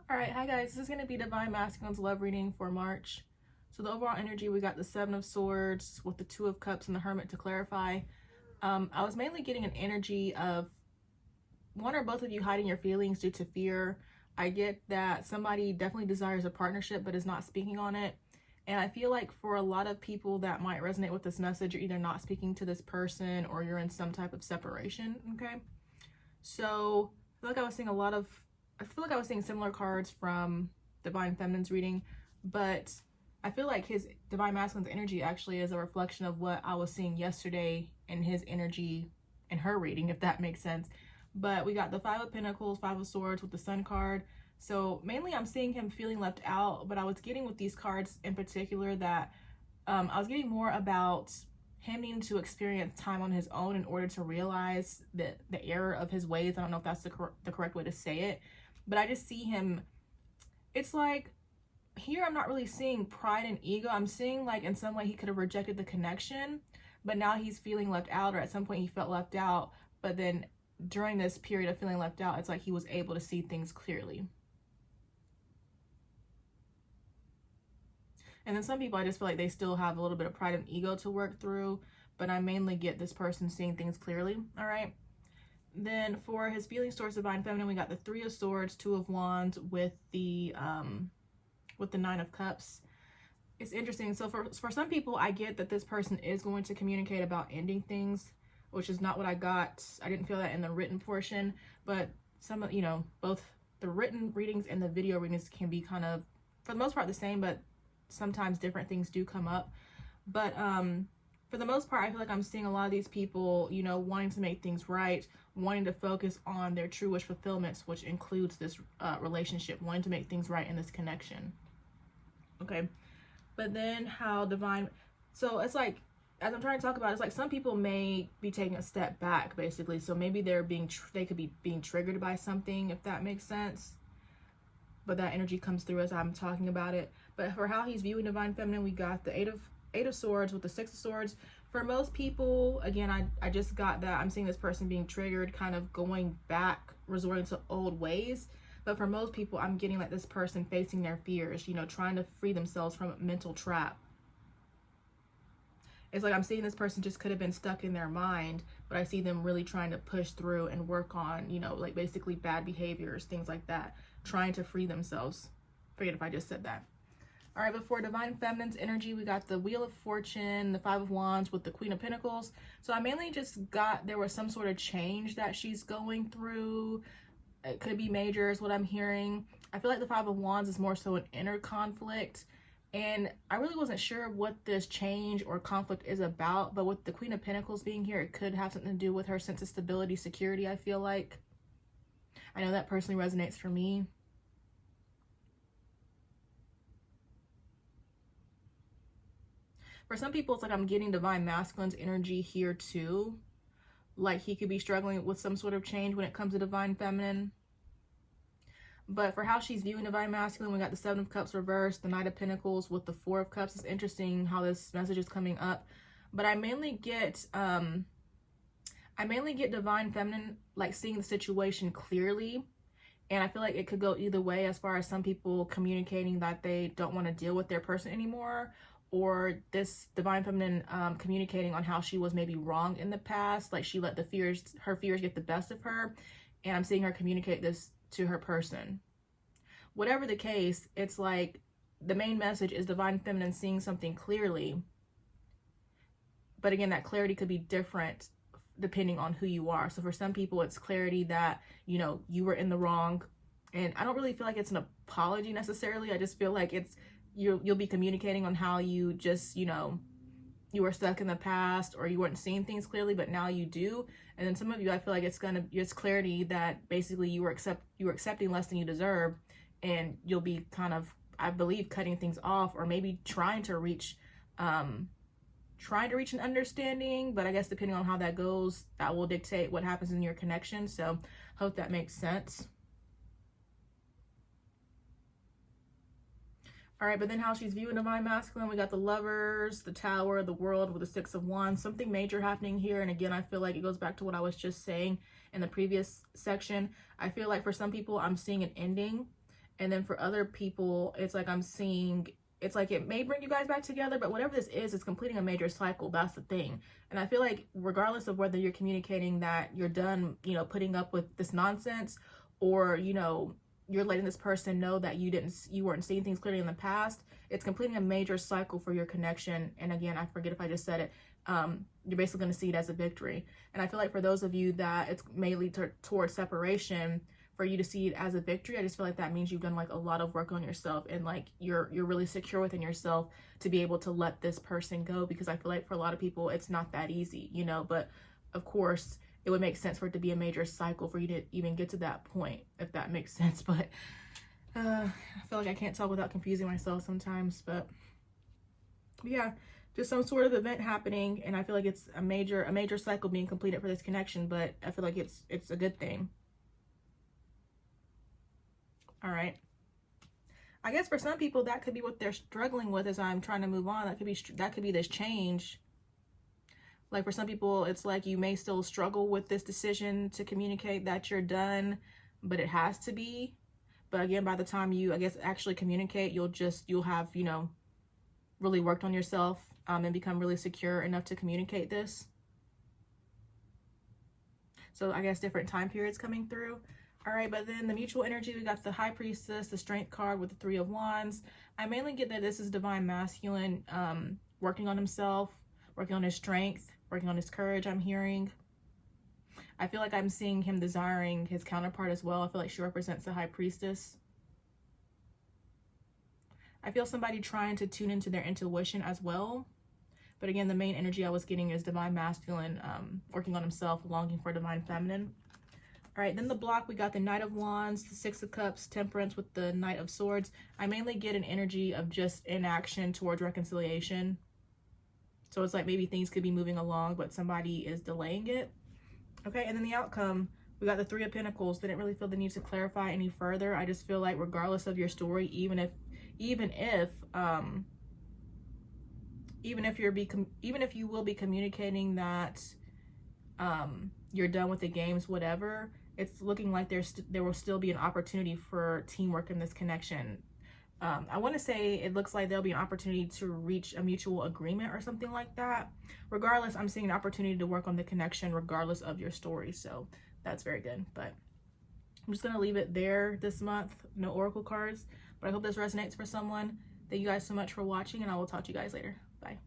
All right, hi guys. This is going to be Divine Masculine's love reading for March. So the overall energy, we got the Seven of Swords with the Two of Cups and the Hermit to clarify. I was mainly getting an energy of one or both of you hiding your feelings due to fear. I get that somebody definitely desires a partnership but is not speaking on it. And I feel like for a lot of people that might resonate with this message, you're either not speaking to this person or you're in some type of separation, okay? So I feel like I was seeing similar cards from Divine Feminine's reading, but I feel like his Divine Masculine's energy actually is a reflection of what I was seeing yesterday in his energy in her reading, if that makes sense. But we got the Five of Pentacles, Five of Swords with the Sun card. So mainly I'm seeing him feeling left out, but I was getting with these cards in particular that I was getting more about him needing to experience time on his own in order to realize the error of his ways. I don't know if that's the correct way to say it, but I just see him, it's like here I'm not really seeing pride and ego. I'm seeing like in some way he could have rejected the connection, but now he's feeling left out, or at some point he felt left out, but then during this period of feeling left out, it's like he was able to see things clearly. And then some people, I just feel like they still have a little bit of pride and ego to work through, but I mainly get this person seeing things clearly. All right. Then for his feelings towards Divine Feminine, we got the Three of Swords, Two of Wands with the Nine of Cups. It's interesting. So for some people, I get that this person is going to communicate about ending things, which is not what I got. I didn't feel that in the written portion, but some of, both the written readings and the video readings can be kind of, for the most part, the same, but sometimes different things do come up. But for the most part, I feel like I'm seeing a lot of these people, wanting to make things right, wanting to focus on their true wish fulfillments, which includes this relationship, wanting to make things right in this connection. Okay. But then so it's like, as I'm trying to talk about, it's like some people may be taking a step back, basically. So maybe they could be being triggered by something, if that makes sense. But that energy comes through as I'm talking about it. But for how he's viewing Divine Feminine, we got the Eight of Swords with the Six of Swords. For most people, again, I just got that I'm seeing this person being triggered, kind of going back, resorting to old ways. But for most people, I'm getting like this person facing their fears, trying to free themselves from a mental trap. It's like I'm seeing this person just could have been stuck in their mind, but I see them really trying to push through and work on, like basically bad behaviors, things like that, trying to free themselves. Forget if I just said that. All right, before Divine Feminine's energy, we got the Wheel of Fortune, the Five of Wands with the Queen of Pentacles. So I mainly just got there was some sort of change that she's going through. It could be major is what I'm hearing. I feel like the Five of Wands is more so an inner conflict. And I really wasn't sure what this change or conflict is about, but with the Queen of Pentacles being here, it could have something to do with her sense of stability, security, I feel like. I know that personally resonates for me. For some people, it's like I'm getting Divine Masculine's energy here too. Like he could be struggling with some sort of change when it comes to Divine Feminine. But for how she's viewing Divine Masculine, we got the Seven of Cups reversed, the Knight of Pentacles with the Four of Cups. It's interesting how this message is coming up. But I mainly get Divine Feminine like seeing the situation clearly. And I feel like it could go either way, as far as some people communicating that they don't want to deal with their person anymore, or this Divine Feminine communicating on how she was maybe wrong in the past, like she let her fears get the best of her, and I'm seeing her communicate this to her person. Whatever the case, it's like the main message is Divine Feminine seeing something clearly, but again, that clarity could be different depending on who you are. So for some people, it's clarity that you were in the wrong, and I don't really feel like it's an apology necessarily. I just feel like it's you'll be communicating on how you just you were stuck in the past, or you weren't seeing things clearly, but now you do. And then some of you, I feel like it's clarity that basically you were accepting less than you deserve, and you'll be kind of, I believe, cutting things off, or maybe trying to reach an understanding. But I guess depending on how that goes, that will dictate what happens in your connection. So hope that makes sense. All right, but then how she's viewing Divine Masculine, we got the Lovers, the Tower, the World with the Six of Wands. Something major happening here. And again, I feel like it goes back to what I was just saying in the previous section. I feel like for some people, I'm seeing an ending. And then for other people, it's like I'm seeing, it's like it may bring you guys back together, but whatever this is, it's completing a major cycle. That's the thing. And I feel like regardless of whether you're communicating that you're done, you know, putting up with this nonsense, or, you know, you're letting this person know that you weren't seeing things clearly in the past, it's completing a major cycle for your connection. And again, I forget if I just said it, you're basically going to see it as a victory. And I feel like for those of you that it's may lead towards separation, for you to see it as a victory, I just feel like that means you've done like a lot of work on yourself, and like you're really secure within yourself to be able to let this person go, because I feel like for a lot of people it's not that easy, you know. But of course it would make sense for it to be a major cycle for you to even get to that point, if that makes sense. But I feel like I can't talk without confusing myself sometimes. But yeah, just some sort of event happening, and I feel like it's a major cycle being completed for this connection, but I feel like it's a good thing. All right. I guess for some people that could be what they're struggling with as I'm trying to move on. That could be this change. Like for some people, it's like you may still struggle with this decision to communicate that you're done, but it has to be. But again, by the time you, I guess, actually communicate, you'll have, you know, really worked on yourself and become really secure enough to communicate this. So I guess different time periods coming through. All right, but then the mutual energy, we got the High Priestess, the Strength card with the Three of Wands. I mainly get that this is Divine Masculine working on himself, working on his strength, working on his courage, I'm hearing. I feel like I'm seeing him desiring his counterpart as well. I feel like she represents the High Priestess. I feel somebody trying to tune into their intuition as well. But again, the main energy I was getting is Divine Masculine working on himself, longing for Divine Feminine. All right, then the block, we got the Knight of Wands, the Six of Cups, Temperance with the Knight of Swords. I mainly get an energy of just inaction towards reconciliation. So it's like maybe things could be moving along, but somebody is delaying it. Okay, and then the outcome, we got the Three of Pentacles. Didn't really feel the need to clarify any further. I just feel like regardless of your story, even if you will be communicating that you're done with the games, whatever, it's looking like there will still be an opportunity for teamwork in this connection. I want to say it looks like there'll be an opportunity to reach a mutual agreement or something like that. Regardless, I'm seeing an opportunity to work on the connection regardless of your story. So that's very good. But I'm just going to leave it there this month. No oracle cards. But I hope this resonates for someone. Thank you guys so much for watching, and I will talk to you guys later. Bye.